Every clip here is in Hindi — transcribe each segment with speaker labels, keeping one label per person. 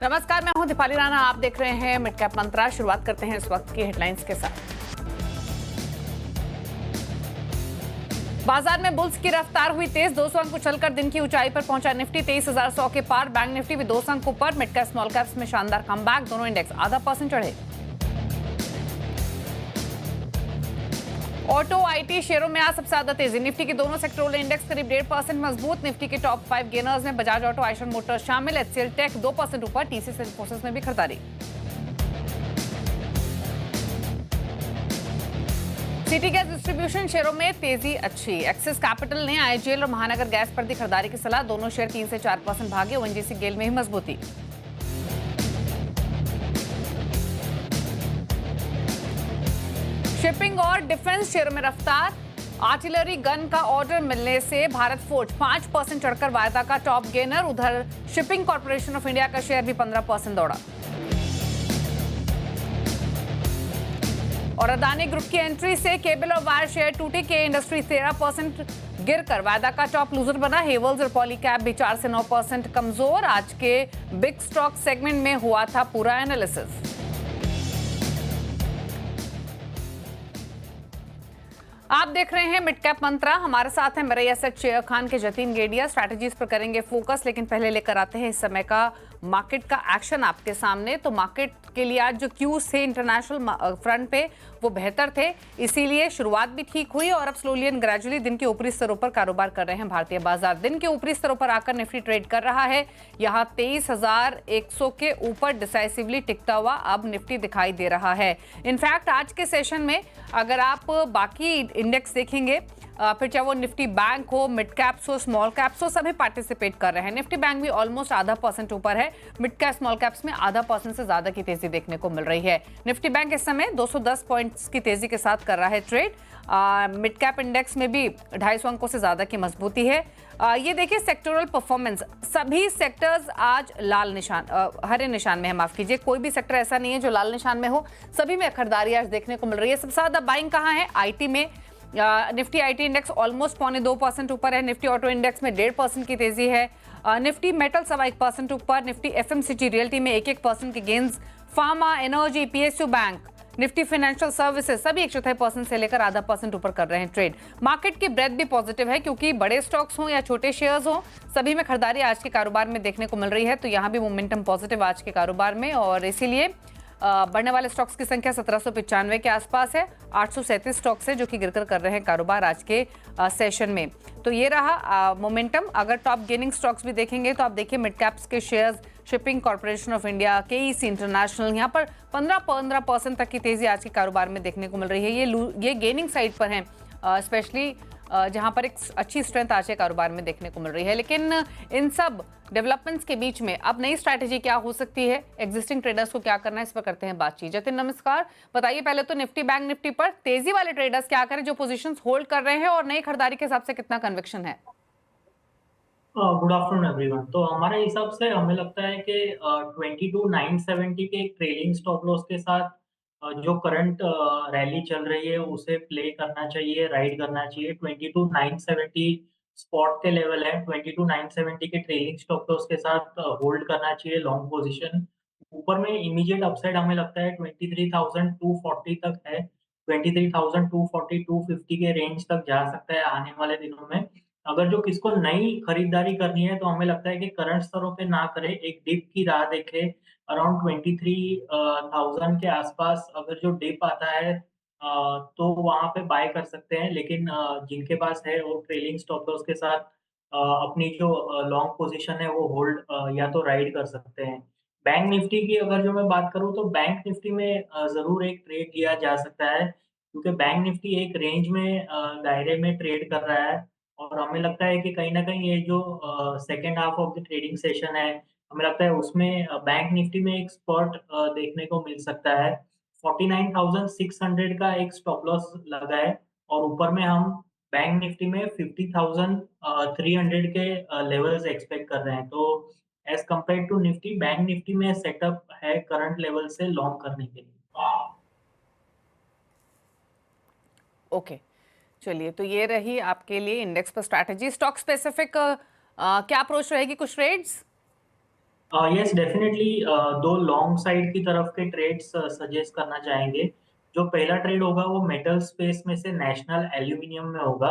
Speaker 1: नमस्कार, मैं हूं दीपाली राणा। आप देख रहे हैं मिड कैप मंत्रा। शुरुआत करते हैं इस वक्त की हेडलाइंस के साथ। बाजार में बुल्स की रफ्तार हुई तेज, 200 अंक उछलकर दिन की ऊंचाई पर पहुंचा निफ्टी 23,100 के पार। बैंक निफ्टी भी 200 अंक ऊपर। मिड कैप स्मॉल कैप्स में शानदार कमबैक, दोनों इंडेक्स ½ % चढ़े। ऑटो आईटी शेयरों में आज सबसे ज्यादा तेजी। निफ्टी के दोनों सेक्टोरल इंडेक्स करीब 1.5% मजबूत। निफ्टी के टॉप 5 गेनर्स में बजाज ऑटो, आइशर मोटर्स शामिल। एचसीएल टेक 2% ऊपर। टीसीएस इन्फोसिस में भी खरीदारी। सिटी गैस डिस्ट्रीब्यूशन शेयरों में तेजी अच्छी। एक्सिस कैपिटल ने आईजीएल और महानगर गैस पर दी खरीदारी की सलाह। दोनों शेयर 3 से 4% भागे। ओएनजीसी गेल में ही मजबूती। शिपिंग और डिफेंस शेयरों में रफ्तार। आर्टिलरी गन का ऑर्डर मिलने से भारत फोर्ज 5% चढ़कर वायदा का टॉप गेनर। उधर शिपिंग कॉर्पोरेशन ऑफ इंडिया का शेयर भी 15% दौड़ा। और अदानी ग्रुप की एंट्री से केबल और वायर शेयर टूटे। के इंडस्ट्री 13% गिरकर वायदा का टॉप लूजर बना। हेवल्स और पॉलीकैब भी 4 से 9% कमजोर। आज के बिग स्टॉक सेगमेंट में हुआ था पूरा एनालिसिस। आप देख रहे हैं मिड कैप मंत्रा। हमारे साथ हैं मेरे एसेट शेयर खान के जतीन गेडिया। स्ट्रैटेजीज पर करेंगे फोकस, लेकिन पहले लेकर आते हैं इस समय का मार्केट का एक्शन आपके सामने। तो मार्केट के लिए आज जो क्यूज थे इंटरनेशनल फ्रंट पे वो बेहतर थे, इसीलिए शुरुआत भी ठीक हुई और अब स्लोली एंड ग्रेजुअली दिन के ऊपरी स्तरों पर कारोबार कर रहे हैं भारतीय बाजार। दिन के ऊपरी स्तरों पर आकर निफ्टी ट्रेड कर रहा है। यहाँ 23,100 के ऊपर डिसाइसिवली टिकता हुआ अब निफ्टी दिखाई दे रहा है। इनफैक्ट आज के सेशन में अगर आप बाकी इंडेक्स देखेंगे, फिर चाहे वो निफ्टी बैंक हो, मिड कैप्स हो, स्मॉल कैप्स हो, सभी पार्टिसिपेट कर रहे हैं। निफ्टी बैंक भी ऑलमोस्ट ½ % ऊपर है। मिड कैप स्मॉल कैप्स में ½% से ज्यादा की तेजी देखने को मिल रही है। निफ्टी बैंक इस समय 210 पॉइंट्स की तेजी के साथ कर रहा है ट्रेड। मिड कैप इंडेक्स में भी 250 अंकों से ज्यादा की मजबूती है। ये देखिए सेक्टोरल परफॉर्मेंस, सभी सेक्टर्स आज लाल निशान, हरे निशान में है, माफ कीजिए। कोई भी सेक्टर ऐसा नहीं है जो लाल निशान में हो। सभी में खरीदारी आज देखने को मिल रही है। सबसे ज्यादा बाइंग कहाँ है? आईटी में। निफ्टी आईटी इंडेक्स ऑलमोस्ट 0.25% ऊपर है। निफ्टी ऑटो इंडेक्स में 1.5% की तेजी है। निफ्टी मेटल 1% ऊपर। निफ्टी एफएमसीजी रियल्टी में 1% के gains. Pharma, energy, PSU bank, Nifty financial services सभी 1/4% से लेकर ½ % ऊपर कर रहे हैं ट्रेड। मार्केट की ब्रेथ भी पॉजिटिव है, क्योंकि बड़े स्टॉक्स हों या छोटे शेयर्स हों, सभी में खरीदारी आज के कारोबार में देखने को मिल रही है। तो यहाँ भी मोमेंटम पॉजिटिव आज के कारोबार में, और इसीलिए बढ़ने वाले स्टॉक्स की संख्या 1795 के आसपास है। 837 स्टॉक्स है जो कि गिरकर कर रहे हैं कारोबार आज के सेशन में। तो ये रहा मोमेंटम। अगर टॉप गेनिंग स्टॉक्स भी देखेंगे तो आप देखिए मिड कैप्स के shares, shipping corporation of India, KEC international, यहाँ पर 15% तक की तेजी आज के कारोबार में देखने को मिल रही है। ये गेनिंग साइड पर हैं, स्पेशली जहां पर एक अच्छी स्ट्रेंथ आज के कारोबार में देखने को मिल रही है। लेकिन इन सब डेवलपमेंट्स के बीच में अब नई स्ट्रैटेजी क्या हो सकती है, एग्जिस्टिंग ट्रेडर्स को क्या करना है, इस पर करते हैं बातचीत। जतिन नमस्कार, बताइए पहले तो निफ्टी बैंक निफ्टी पर तेजी वाले ट्रेडर्स क्या करें जो पोजीशंस होल्ड कर रहे हैं, और नई खरीदारी के हिसाब से कितना कन्विक्शन है?
Speaker 2: Good afternoon everyone. तो हमारे हिसाब से हमें लगता है कि 22,970 के ट्रेलिंग स्टॉप लॉस के साथ जो करंट रैली चल रही है उसे प्ले करना चाहिए, राइड करना चाहिए। 22,970 स्पॉट के लेवल है। 22,970 के ट्रेलिंग स्टॉप लॉस के साथ होल्ड करना चाहिए लॉन्ग पोजीशन। ऊपर में इमीडिएट अपसाइड हमें लगता है 23,240 तक है। 23,240 250 के रेंज तक जा सकता है आने वाले दिनों में। अगर जो किसको नई खरीदारी करनी है तो हमें लगता है कि करंट स्तरों पे ना करें, एक डिप की राह देखें। अराउंड 23,000 के आसपास अगर जो डिप आता है तो वहाँ पे बाय कर सकते हैं। लेकिन जिनके पास है वो ट्रेलिंग स्टॉप लॉस के साथ अपनी जो लॉन्ग पोजीशन है वो होल्ड या तो राइड कर सकते हैं। बैंक निफ्टी की अगर जो मैं बात करूँ तो बैंक निफ्टी में ज़रूर एक ट्रेड लिया जा सकता है, क्योंकि बैंक निफ्टी एक रेंज में दायरे में ट्रेड कर रहा है। और हमें लगता है कि कहीं न कहीं ये जो second half of the trading session है, हमें लगता है उसमें बैंक निफ्टी में एक स्पॉट देखने को मिल सकता है। 49,600 का एक स्टॉप लॉस लगा है, और ऊपर में हम बैंक निफ्टी में 50,300 के लेवल्स एक्सपेक्ट कर रहे हैं। तो as compared to Nifty, bank Nifty में सेटअप है करंट लेवल से लॉन्ग करने के लिए।
Speaker 1: ओके, चलिए, तो ये रही आपके लिए इंडेक्स पर स्ट्रैटेजी। स्टॉक स्पेसिफिक क्या अप्रोच रहेगी कुछ ट्रेड्स?
Speaker 2: यस डेफिनेटली, दो लॉन्ग साइड की तरफ के ट्रेड्स सजेस्ट करना चाहेंगे। जो पहला ट्रेड होगा वो मेटल स्पेस में से नेशनल एल्यूमीनियम में होगा।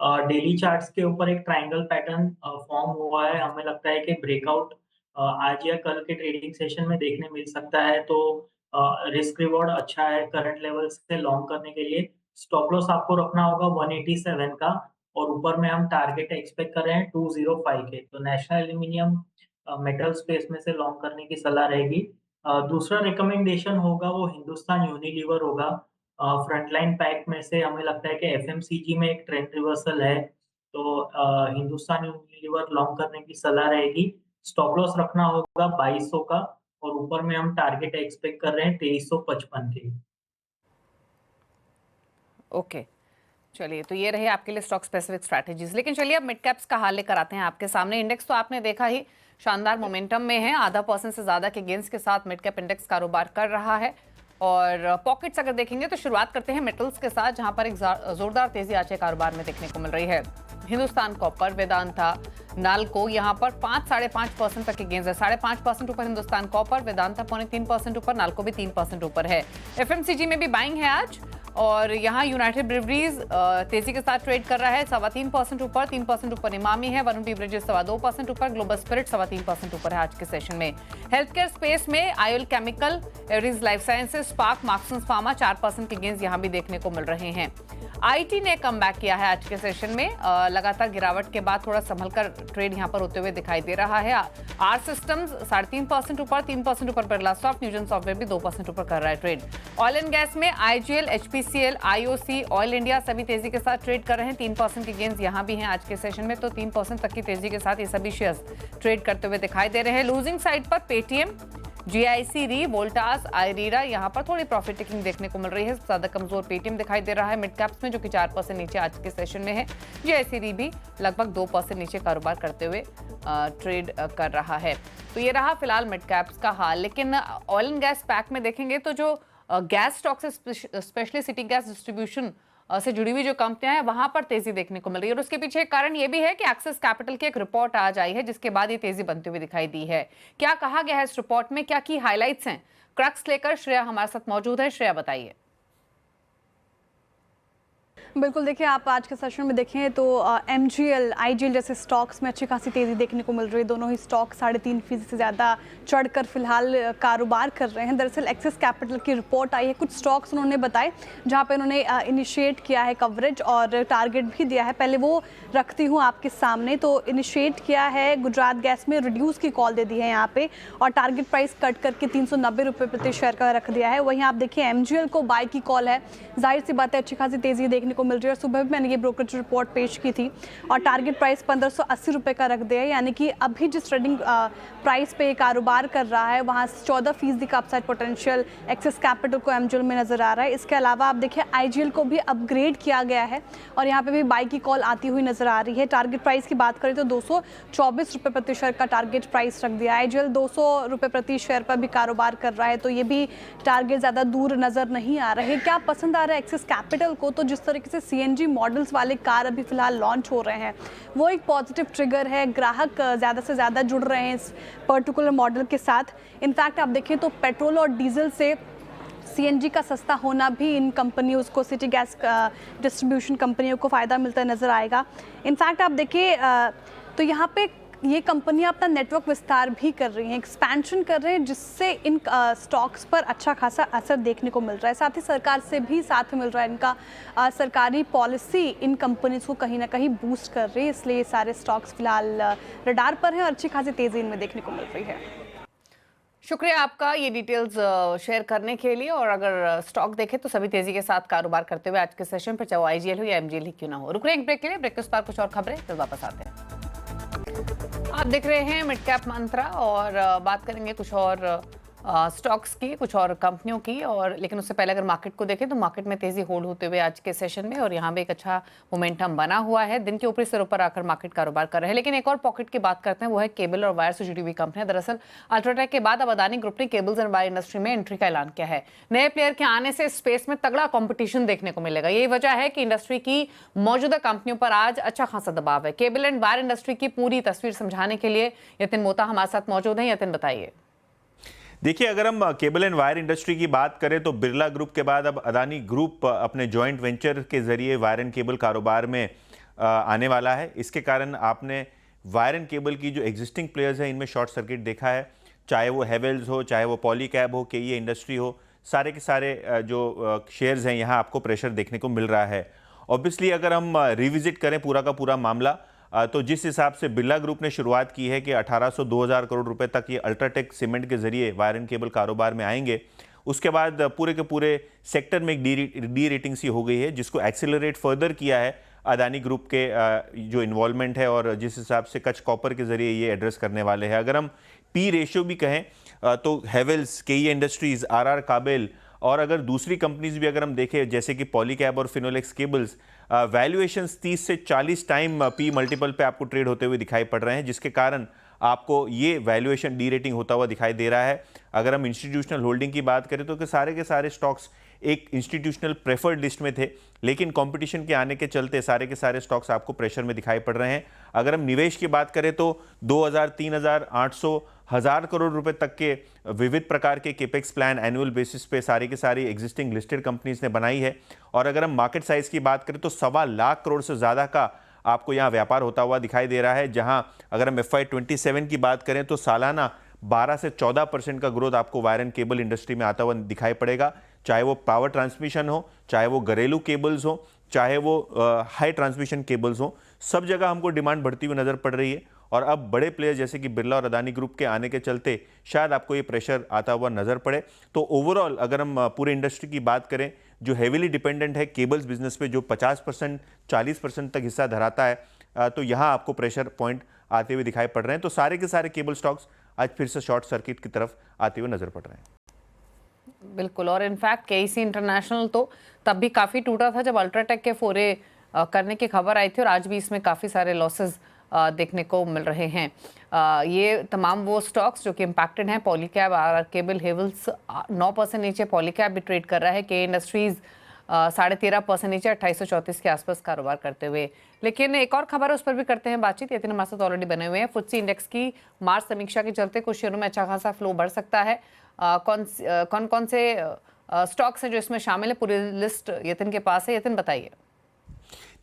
Speaker 2: डेली चार्ट्स के ऊपर एक ट्रायंगल पैटर्न फॉर्म हुआ है, हमें लगता है कि ब्रेकआउट आज या कल के ट्रेडिंग सेशन में देखने मिल सकता है। तो रिस्क रिवॉर्ड अच्छा है करंट लेवल से लॉन्ग करने के लिए। स्टॉप लॉस आपको रखना होगा 187 का, और ऊपर में हम टारगेट एक्सपेक्ट कर रहे हैं 205 के। तो नेशनल एल्यूमीनियम मेटल स्पेस में से लॉन्ग करने की सलाह रहेगी। दूसरा रिकमेंडेशन होगा वो हिंदुस्तान यूनिलीवर होगा। फ्रंटलाइन पैक में से हमें लगता है कि एफएमसीजी में एक ट्रेंड रिवर्सल है, तो हिंदुस्तान यूनिलीवर लॉन्ग करने की सलाह रहेगी। स्टॉप लॉस रखना होगा 2200 का, और ऊपर में हम टारगेट एक्सपेक्ट कर रहे हैं 2355 के।
Speaker 1: ओके, चलिए, तो ये रहे आपके लिए स्टॉक स्पेसिफिक स्ट्रैटेजीज। लेकिन चलिए अब मिड कैप्स का हाल लेकर आते हैं आपके सामने। इंडेक्स तो आपने देखा ही शानदार मोमेंटम में है, 0.5% से ज्यादा के गेंस के साथ मिड कैप इंडेक्स कारोबार कर रहा है। और पॉकेट्स अगर देखेंगे तो शुरुआत करते हैं मेटल्स के साथ, जहां पर एक जोरदार तेजी आज के कारोबार में देखने को मिल रही है। हिंदुस्तान कॉपर, वेदांता, नाल्को यहाँ पर 5-5.5% तक के गेंस है। 5.5% ऊपर हिंदुस्तान कॉपर, वेदांता 3.25% ऊपर, नाल्को भी 3% ऊपर है। एफएमसीजी में भी बाइंग है आज, और यहाँ यूनाइटेड ब्रिवरीज तेजी के साथ ट्रेड कर रहा है, 3.25% ऊपर, 3% ऊपर इमामी है, वरुण बेवरेजेस 2.25% ऊपर, ग्लोबल स्पिरिट 3.25% ऊपर है आज के सेशन में। हेल्थ केयर स्पेस में oil chemical, average life sciences, Spark, Marksans Pharma 4% के गेंस यहाँ भी देखने को मिल रहे हैं। आईटी ने कम बैक किया है आज के सेशन में, लगातार गिरावट के बाद थोड़ा संभलकर ट्रेड यहाँ पर होते हुए दिखाई दे रहा है। आर सिस्टम्स 3.5% ऊपर, 3% ऊपर बिरला सॉफ्ट, न्यूजन सॉफ्टवेयर भी 2% ऊपर कर रहा है ट्रेड। ऑयल एंड गैस में IGL, HPCL, IOC, oil India सभी तेजी के साथ ट्रेड कर रहे हैं। 3% के गेंस यहाँ भी हैं आज के सेशन में, तो 3% तक की तेजी के साथ ये सभी शेयर्स ट्रेड करते हुए दिखाई दे रहे हैं। लूजिंग साइड पर पेटीएम, जीआईसी, री, वोल्टास, आयरीरा यहाँ पर थोड़ी प्रॉफिट टेकिंग देखने को मिल रही है। ज्यादा कमजोर पेटीएम दिखाई दे रहा है मिड कैप्स में, जो कि 4% नीचे आज के सेशन में है। जीआईसी, री भी लगभग 2% नीचे कारोबार करते हुए ट्रेड कर रहा है। तो ये रहा फिलहाल मिड कैप्स का हाल। लेकिन ऑयल एंड गैस पैक में देखेंगे तो जो गैस स्टॉक्स है, स्पेशली सिटी गैस डिस्ट्रीब्यूशन से जुड़ी हुई जो कंपनियां हैं, वहां पर तेजी देखने को मिल रही है। और उसके पीछे एक कारण ये भी है कि एक्सिस कैपिटल की एक रिपोर्ट आज आई है, जिसके बाद ये तेजी बनती हुई दिखाई दी है। क्या कहा गया है इस रिपोर्ट में, क्या की हाइलाइट्स हैं, क्रक्स लेकर श्रेया हमारे साथ मौजूद है। श्रेया, बताइए।
Speaker 3: बिल्कुल, देखिए आप आज के सेशन में देखें तो एमजीएल, आईजीएल जैसे स्टॉक्स में अच्छी खासी तेज़ी देखने को मिल रही है। दोनों ही स्टॉक 3.5% से ज़्यादा चढ़कर फिलहाल कारोबार कर रहे हैं। दरअसल एक्सिस कैपिटल की रिपोर्ट आई है, कुछ स्टॉक्स उन्होंने बताए जहां पे उन्होंने इनिशिएट किया है कवरेज और टारगेट भी दिया है। पहले वो रखती हूँ आपके सामने। तो इनिशिएट किया है गुजरात गैस में, रिड्यूस की कॉल दे दी है यहाँ पे, और टारगेट प्राइस कट करके 390 रुपये प्रति शेयर का रख दिया है। वहीं आप देखिए एमजीएल को बाय की कॉल है, जाहिर सी बात है अच्छी खासी तेज़ी देखने को मिल रही है। सुबह भी मैंने ये ब्रोकरेज रिपोर्ट पेश की थी, और टारगेट प्राइस 1580 रुपये का रख दिया है, यानी कि अभी जिस ट्रेडिंग प्राइस पे कारोबार कर रहा है वहाँ 14% का अपसाइड पोटेंशियल एक्सिस कैपिटल को एमजीएल में नजर आ रहा है। इसके अलावा आप देखिए आईजीएल को भी अपग्रेड किया गया है, और यहाँ पे भी बाई की कॉल आती हुई नजर आ रही है। टारगेट प्राइस की बात करें तो 224 रुपये प्रति शेयर का टारगेट प्राइस रख दिया है। आईजीएल 200 रुपये प्रति शेयर पर भी कारोबार कर रहा है, तो ये भी टारगेट ज़्यादा दूर नजर नहीं आ रहे। क्या पसंद आ रहा है एक्सिस कैपिटल को, तो जिस तरीके से सीएनजी मॉडल्स वाले कार अभी फिलहाल लॉन्च हो रहे हैं, वो एक पॉजिटिव ट्रिगर है। ग्राहक ज़्यादा से ज़्यादा जुड़ रहे हैं इस पर्टिकुलर मॉडल के साथ। इनफैक्ट आप देखें तो पेट्रोल और डीजल से सीएनजी का सस्ता होना भी इन कंपनियों को, सिटी गैस डिस्ट्रीब्यूशन कंपनियों को फ़ायदा मिलता नज़र आएगा। इनफैक्ट आप देखिए तो यहाँ पे ये कंपनियां अपना नेटवर्क विस्तार भी कर रही हैं, एक्सपेंशन कर रहे हैं, जिससे इन स्टॉक्स पर अच्छा खासा असर देखने को मिल रहा है। साथ ही सरकार से भी साथ मिल रहा है, इनका सरकारी पॉलिसी इन कंपनीज को कहीं ना कहीं बूस्ट कर रही है, इसलिए ये सारे स्टॉक्स फिलहाल रडार पर हैं और अच्छी खासी तेज़ी इनमें देखने को मिल रही है।
Speaker 1: शुक्रिया आपका ये डिटेल्स शेयर करने के लिए। और अगर स्टॉक देखें तो सभी तेजी के साथ कारोबार करते हुए आज के सेशन पर, चाहे आईजीएल हो या एमजीएल ही क्यों ना हो। रुक रहे हैं एक ब्रेक के लिए, ब्रेक के उस पार कुछ और खबरें, फिर वापस आते हैं। आप देख रहे हैं मिड कैप मंत्रा, और बात करेंगे कुछ और स्टॉक्स की, कुछ और कंपनियों की, और लेकिन उससे पहले अगर मार्केट को देखें तो मार्केट में तेजी होल्ड होते हुए आज के सेशन में, और यहाँ भी एक अच्छा मोमेंटम बना हुआ है। दिन के ऊपरी सिर ऊपर आकर मार्केट कारोबार कर रहे हैं। लेकिन एक और पॉकेट की बात करते हैं, वो है केबल और वायर से जुड़ी हुई कंपनियां। दरअसल अल्ट्राटेक के बाद अब अदानी ग्रुप ने केबल्स एंड वायर इंडस्ट्री में एंट्री का ऐलान किया है। नए प्लेयर के आने से स्पेस में तगड़ा कॉम्पिटिशन देखने को मिलेगा। यही वजह है कि इंडस्ट्री की मौजूदा कंपनियों पर आज अच्छा खासा दबाव है। केबल एंड वायर इंडस्ट्री की पूरी तस्वीर समझाने के लिए यतिन मोता हमारे साथ मौजूद हैं। यतिन, बताइए।
Speaker 4: देखिए, अगर हम केबल एंड वायर इंडस्ट्री की बात करें तो बिरला ग्रुप के बाद अब अदानी ग्रुप अपने जॉइंट वेंचर के जरिए वायर एंड केबल कारोबार में आने वाला है। इसके कारण आपने वायर एंड केबल की जो एग्जिस्टिंग प्लेयर्स हैं इनमें शॉर्ट सर्किट देखा है, चाहे वो हेवेल्स हो, चाहे वो पॉलीकैब हो, केईए इंडस्ट्री हो, सारे के सारे जो शेयर्स हैं यहाँ आपको प्रेशर देखने को मिल रहा है। ऑब्वियसली अगर हम रिविजिट करें पूरा का पूरा मामला, तो जिस हिसाब से बिरला ग्रुप ने शुरुआत की है कि 1800-2000 करोड़ रुपए तक ये अल्ट्राटेक सीमेंट के जरिए वायर एंड केबल कारोबार में आएंगे, उसके बाद पूरे के पूरे सेक्टर में एक डी रेटिंग सी हो गई है, जिसको एक्सेलरेट फर्दर किया है अदानी ग्रुप के जो इन्वॉल्वमेंट है और जिस हिसाब से कच कॉपर के जरिए ये एड्रेस करने वाले हैं। अगर हम पी रेशियो भी कहें तो हेवेल्स, केईए इंडस्ट्रीज, आरआर काबेल और अगर दूसरी कंपनीज भी अगर हम देखें जैसे कि पॉलीकैब और फिनोलेक्स केबल्स, वैल्यूएशंस 30 से 40 टाइम पी मल्टीपल पे आपको ट्रेड होते हुए दिखाई पड़ रहे हैं, जिसके कारण आपको ये वैल्यूएशन डी रेटिंग होता हुआ दिखाई दे रहा है। अगर हम इंस्टीट्यूशनल होल्डिंग की बात करें तो के सारे स्टॉक्स एक इंस्टीट्यूशनल प्रेफर्ड लिस्ट में थे, लेकिन कंपटीशन के आने के चलते सारे के सारे स्टॉक्स आपको प्रेशर में दिखाई पड़ रहे हैं। अगर हम निवेश की बात करें तो 2000, 3000, 800, 1000 करोड़ रुपए तक के विविध प्रकार के केपेक्स प्लान एनुअल बेसिस पे सारी की सारी एग्जिस्टिंग लिस्टेड कंपनीज ने बनाई है। और अगर हम मार्केट साइज की बात करें तो 1.25 लाख करोड़ से ज़्यादा का आपको यहाँ व्यापार होता हुआ दिखाई दे रहा है, जहां अगर हम FY27 की बात करें तो सालाना 12 से 14% का ग्रोथ आपको वायर एंड केबल इंडस्ट्री में आता हुआ दिखाई पड़ेगा, चाहे वो पावर ट्रांसमिशन हो, चाहे वो घरेलू केबल्स हो, चाहे वो हाई ट्रांसमिशन केबल्स हो, सब जगह हमको डिमांड बढ़ती हुई नजर पड़ रही है। और अब बड़े प्लेयर जैसे कि बिरला और अदानी ग्रुप के आने के चलते शायद आपको ये प्रेशर आता हुआ नजर पड़े। तो ओवरऑल अगर हम पूरे इंडस्ट्री की बात करें जो हेवीली डिपेंडेंट है केबल्स बिजनेस पे, जो 50%, 40% तक हिस्सा धराता है, तो यहाँ आपको प्रेशर पॉइंट आते हुए दिखाई पड़ रहे हैं। तो सारे के सारे केबल स्टॉक्स आज फिर से शॉर्ट सर्किट की तरफ आते हुए नजर पड़ रहे हैं।
Speaker 1: बिल्कुल, और इनफैक्ट केईसी इंटरनेशनल तो तब भी काफ़ी टूटा था जब अल्ट्राटेक के फोरे करने की खबर आई थी, और आज भी इसमें काफ़ी सारे लॉसेस देखने को मिल रहे हैं। ये तमाम वो स्टॉक्स जो कि इम्पैक्टेड हैं, पॉलीकैब, आरआर केबल, हेवल्स 9% नीचे, पॉलीकैब भी ट्रेड कर रहा है, के इंडस्ट्रीज 13.5% नीचे 2834 के आसपास कारोबार करते हुए। लेकिन एक और खबर है, उस पर भी करते हैं बातचीत। ये तीन हमारे साथ ऑलरेडी बने हुए हैं। FTSE इंडेक्स की मार्च समीक्षा के चलते कुछ शेयरों में अच्छा खासा फ्लो बढ़ सकता है। कौन कौन से स्टॉक्स हैं जो इसमें शामिल है? पूरी लिस्ट यतिन के पास है। यतिन, बताइए।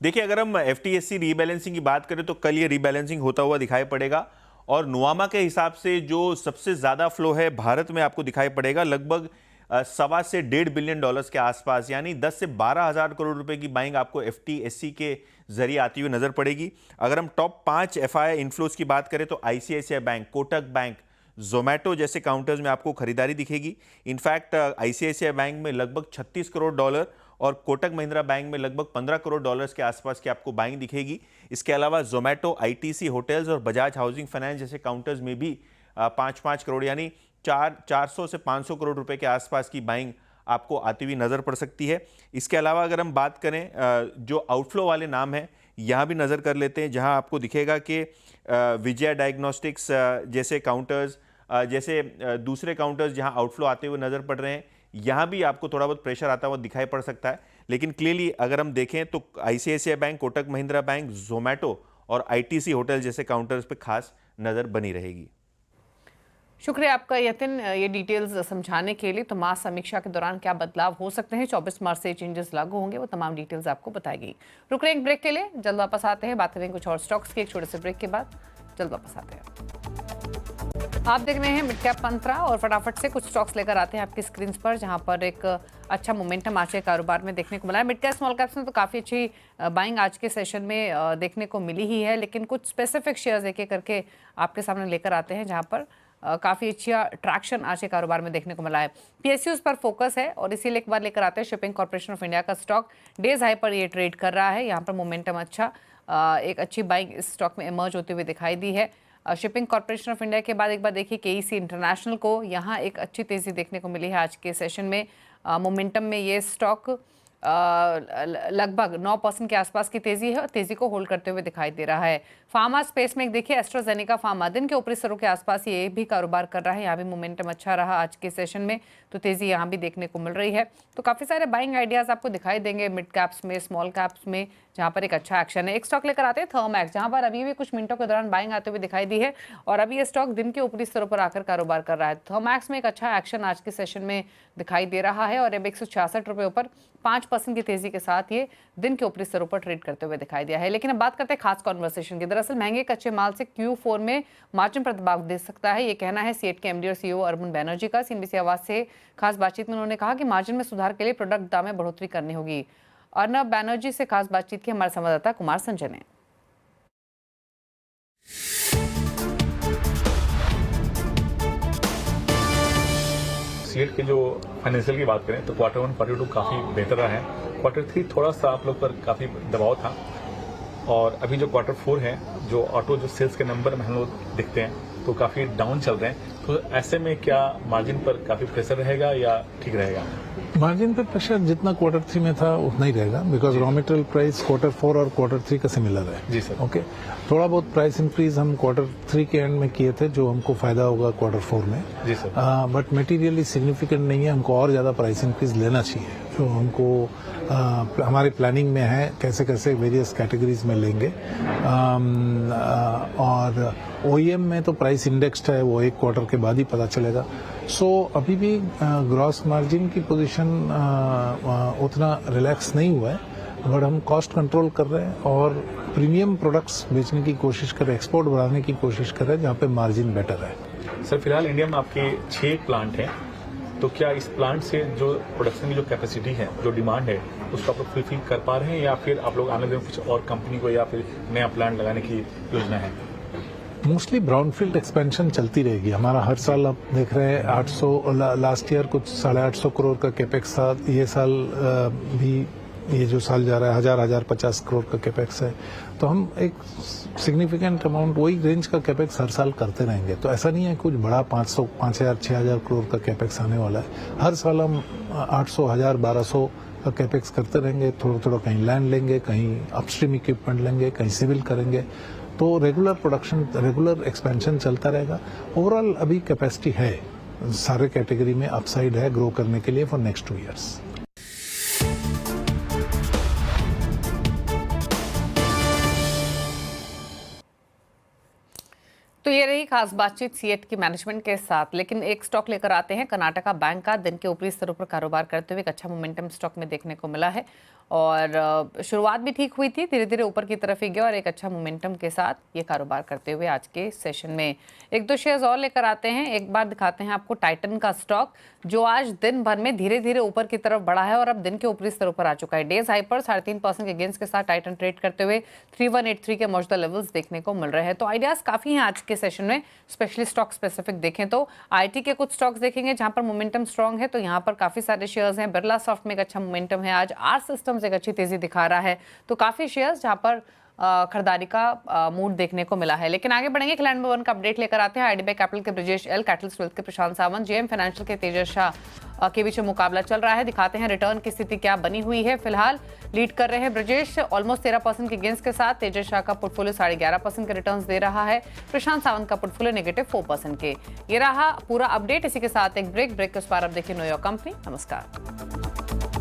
Speaker 4: देखिए, अगर हम FTSE रीबैलेंसिंग की बात करें तो कल ये रीबैलेंसिंग होता हुआ दिखाई पड़ेगा, और नुआमा के हिसाब से जो सबसे ज़्यादा फ्लो है भारत में आपको दिखाई पड़ेगा, लगभग 1.25 से 1.5 बिलियन डॉलर्स के आसपास, यानी 10 से 12 हज़ार करोड़ रुपए की बाइंग आपको FTSE के जरिए आती हुई नजर पड़ेगी। अगर हम टॉप 5 FII इन्फ्लोज की बात करें तो ICICI bank, Kotak bank, Zomato जैसे काउंटर्स में आपको खरीदारी दिखेगी। इनफैक्ट ICICI बैंक में लगभग 36 करोड़ डॉलर और कोटक महिंद्रा बैंक में लगभग 15 करोड़ डॉलर्स के आसपास की आपको बाइंग दिखेगी। इसके अलावा जोमैटो, ITC होटल्स और बजाज हाउसिंग फाइनेंस जैसे काउंटर्स में भी 5-5 करोड़ यानी 400 से 500 करोड़ रुपए के आसपास की बाइंग आपको आती हुई नज़र पड़ सकती है। इसके अलावा अगर हम बात करें जो आउटफ्लो वाले नाम हैं, यहाँ भी नज़र कर लेते हैं, जहाँ आपको दिखेगा कि विजया डायग्नोस्टिक्स जैसे काउंटर्स, जैसे दूसरे काउंटर्स जहाँ आउटफ्लो आते हुए नज़र पड़ रहे हैं, यहाँ भी आपको थोड़ा बहुत प्रेशर आता हुआ दिखाई पड़ सकता है। लेकिन क्लियरली अगर हम देखें तो ICICI bank, Kotak Mahindra bank, Zomato और ITC होटल जैसे काउंटर्स पे खास नज़र बनी रहेगी।
Speaker 1: शुक्रिया आपका यतिन, ये डिटेल्स समझाने के लिए। तो मास समीक्षा के दौरान क्या बदलाव हो सकते हैं, 24 मार्च से चेंजेस लागू होंगे, वो तमाम डिटेल्स आपको बताई गई। रुक रहे हैं एक ब्रेक के लिए, जल्द वापस आते हैं, बात करेंगे कुछ और स्टॉक्स की। एक छोटे से ब्रेक के बाद जल्द वापस आते हैं। आप देख रहे हैं मिड कैप मंत्रा, और फटाफट से कुछ स्टॉक्स लेकर आते हैं आपकी स्क्रीन पर, जहां पर एक अच्छा मोमेंटम आज के कारोबार में देखने को मिला है। मिड कैप स्मॉल कैप्स में तो काफ़ी अच्छी बाइंग आज के सेशन में देखने को मिली ही है, लेकिन कुछ स्पेसिफिक शेयर्स एक एक करके आपके सामने लेकर आते हैं, जहां पर काफ़ी अच्छा ट्रैक्शन आज के कारोबार में देखने को मिला है। PSUs पर फोकस है, और इसीलिए एक बार लेकर आते हैं शिपिंग कॉर्पोरेशन ऑफ इंडिया का स्टॉक। डेज हाई पर ये ट्रेड कर रहा है, यहाँ पर मोमेंटम अच्छा, एक अच्छी बाइंग इस स्टॉक में इमर्ज होते हुए दिखाई दी है। शिपिंग कॉर्पोरेशन ऑफ इंडिया के बाद एक बार देखिए केईसी इंटरनेशनल को यहाँ एक अच्छी तेज़ी देखने को मिली है आज के सेशन में। मोमेंटम में ये स्टॉक लगभग 9% के आसपास की तेज़ी है और तेज़ी को होल्ड करते हुए दिखाई दे रहा है। फार्मा स्पेस में देखिए एस्ट्राजेनेका फार्मा दिन के ऊपरी स्तरों के आसपास ये भी कारोबार कर रहा है। यहाँ भी मोमेंटम अच्छा रहा आज के सेशन में, तो तेज़ी यहाँ भी देखने को मिल रही है। तो काफ़ी सारे बाइंग आइडियाज़ आपको दिखाई देंगे मिड कैप्स में, स्मॉल कैप्स में, जहाँ पर एक अच्छा एक्शन है। एक स्टॉक लेकर आते हैं थर्मैक्स, जहाँ पर अभी भी कुछ मिनटों के दौरान बाइंग आते हुए दिखाई दी है और अभी ये स्टॉक दिन के ऊपरी स्तरों पर आकर कारोबार कर रहा है। थर्मैक्स में एक अच्छा एक्शन आज के सेशन में दिखाई दे रहा है और अब 166 रुपये ऊपर 5% की तेजी के साथ ये दिन के ऊपरी स्तरों पर ट्रेड करते हुए दिखाई दिया है। लेकिन अब बात करते हैं खास कॉन्वर्सेशन की। दरअसल महंगे कच्चे माल से Q4 में मार्जिन पर दबाव दे सकता है, ये कहना है सीएट के एमडी और सीईओ अरुण बैनर्जी का। सीएनबीसी आवाज से खास बातचीत में उन्होंने कहा कि मार्जिन में सुधार के लिए प्रोडक्ट दाम में बढ़ोतरी करनी होगी। अर्नब बैनर्जी से खास बातचीत की हमारे संवाददाता कुमार संजय ने।
Speaker 5: सीएट के जो फाइनेंशियल की बात करें तो क्वार्टर 1 क्वार्टर 2 काफ़ी बेहतर रहा है। क्वार्टर 3 थोड़ा सा आप लोग पर काफ़ी दबाव था और अभी जो क्वार्टर 4 है, जो ऑटो जो सेल्स के नंबर में हम लोग दिखते हैं तो काफ़ी डाउन चल रहे हैं। तो ऐसे में क्या मार्जिन पर काफ़ी प्रेशर रहेगा या ठीक रहेगा?
Speaker 6: मार्जिन पे प्रेशर जितना क्वार्टर 3 में था उतना ही रहेगा, because raw material price quarter 4 और क्वार्टर 3 का सिमिलर है।
Speaker 5: जी सर।
Speaker 6: ओके, थोड़ा बहुत प्राइस इंक्रीज हम क्वार्टर 3 के एंड में किए थे जो हमको फायदा होगा क्वार्टर 4 में।
Speaker 5: जी सर।
Speaker 6: बट मटेरियली सिग्निफिकेंट नहीं है, हमको और ज्यादा प्राइस इंक्रीज लेना चाहिए जो हमको हमारे प्लानिंग में है, कैसे कैसे वेरियस कैटेगरीज में लेंगे। और ओईएम में तो प्राइस इंडेक्स्ड है, वो एक क्वार्टर के बाद ही पता चलेगा। सो अभी भी ग्रॉस मार्जिन की पोजीशन उतना रिलैक्स नहीं हुआ है, बट हम कॉस्ट कंट्रोल कर रहे हैं और प्रीमियम प्रोडक्ट्स बेचने की कोशिश कर रहे हैं, एक्सपोर्ट बढ़ाने की कोशिश कर रहे हैं जहाँ पे मार्जिन बेटर है।
Speaker 5: सर फिलहाल इंडिया में आपके 6 प्लांट हैं, तो क्या इस प्लांट से जो प्रोडक्शन की जो कैपेसिटी है, जो डिमांड है, उसको आप लोग फुलफिल कर पा रहे हैं या फिर आप लोग आने दिन कुछ और कंपनी को या फिर नया प्लांट लगाने की योजना है?
Speaker 6: मोस्टली ब्राउनफील्ड एक्सपेंशन चलती रहेगी हमारा। हर साल आप देख रहे हैं 800 लास्ट ईयर कुछ 850 करोड़ का कैपेक्स था। ये साल भी ये जो साल जा रहा है 1050 करोड़ का कैपेक्स है। तो हम एक सिग्निफिकेंट अमाउंट वही रेंज का कैपेक्स हर साल करते रहेंगे। तो ऐसा नहीं है कुछ बड़ा 500, 5000, 6000 करोड़ का कैपेक्स आने वाला है। हर साल हम 800, 1000, 1200 का कैपेक्स करते रहेंगे। थोड़ा थोड़ा कहीं लैंड लेंगे, कहीं अपस्ट्रीम इक्विपमेंट लेंगे, कहीं सिविल करेंगे। तो रेगुलर प्रोडक्शन, रेगुलर एक्सपेंशन चलता रहेगा। ओवरऑल अभी कैपेसिटी है, सारे कैटेगरी में अपसाइड है ग्रो करने के लिए फॉर नेक्स्ट 2 ईयर्स।
Speaker 1: तो ये रही खास बातचीत सीएट की मैनेजमेंट के साथ। लेकिन एक स्टॉक लेकर आते हैं कर्नाटका बैंक का। दिन के ऊपरी स्तरों पर कारोबार करते हुए एक अच्छा मोमेंटम स्टॉक में देखने को मिला है और शुरुआत भी ठीक हुई थी, धीरे धीरे ऊपर की तरफ ही गया और एक अच्छा मोमेंटम के साथ ये कारोबार करते हुए आज के सेशन में एक दो शेयर्स और लेकर आते हैं। एक बार दिखाते हैं आपको टाइटन का स्टॉक, जो आज दिन भर में धीरे धीरे ऊपर की तरफ बढ़ा है और अब दिन के ऊपरी स्तरों पर आ चुका है। डेज हाई पर 3.5% के गेंस के साथ टाइटन ट्रेड करते हुए 3183 के मौजूदा लेवल्स देखने को मिल रहे हैं। तो आइडियाज काफी हैं आज के सेशन में, स्पेशली स्टॉक स्पेसिफिक देखें तो आईटी के कुछ स्टॉक्स देखेंगे जहां पर मोमेंटम स्ट्रांग है। तो यहां पर काफी सारे शेयर्स हैं। बिरला सॉफ्ट में एक अच्छा मोमेंटम है, आज आर सिस्टम्स एक अच्छी तेजी दिखा रहा है। तो काफी शेयर्स जहां पर खरीदारी का मूड देखने को मिला है। लेकिन आगे बढ़ेंगे, क्लाइंट नंबर 1 का अपडेट लेकर आते हैं। आईडीबीआई कैपिटल के ब्रिजेश एल, कैटलिस्ट वेल्थ के प्रशांत सावंत, जेएम फाइनेंशियल के तेजस शाह के बीच मुकाबला चल रहा है। दिखाते हैं रिटर्न की स्थिति क्या बनी हुई है। फिलहाल लीड कर रहे हैं ब्रिजेश ऑलमोस्ट 13% के गेंस के साथ। तेजस शाह का पोर्टफोलियो 11.5% के रिटर्न्स दे रहा है। प्रशांत सावंत का पोर्टफोलियो -4% के। ये रहा पूरा अपडेट। इसी के साथ एक ब्रेक के उस पार अब देखिए नो योर कंपनी। नमस्कार।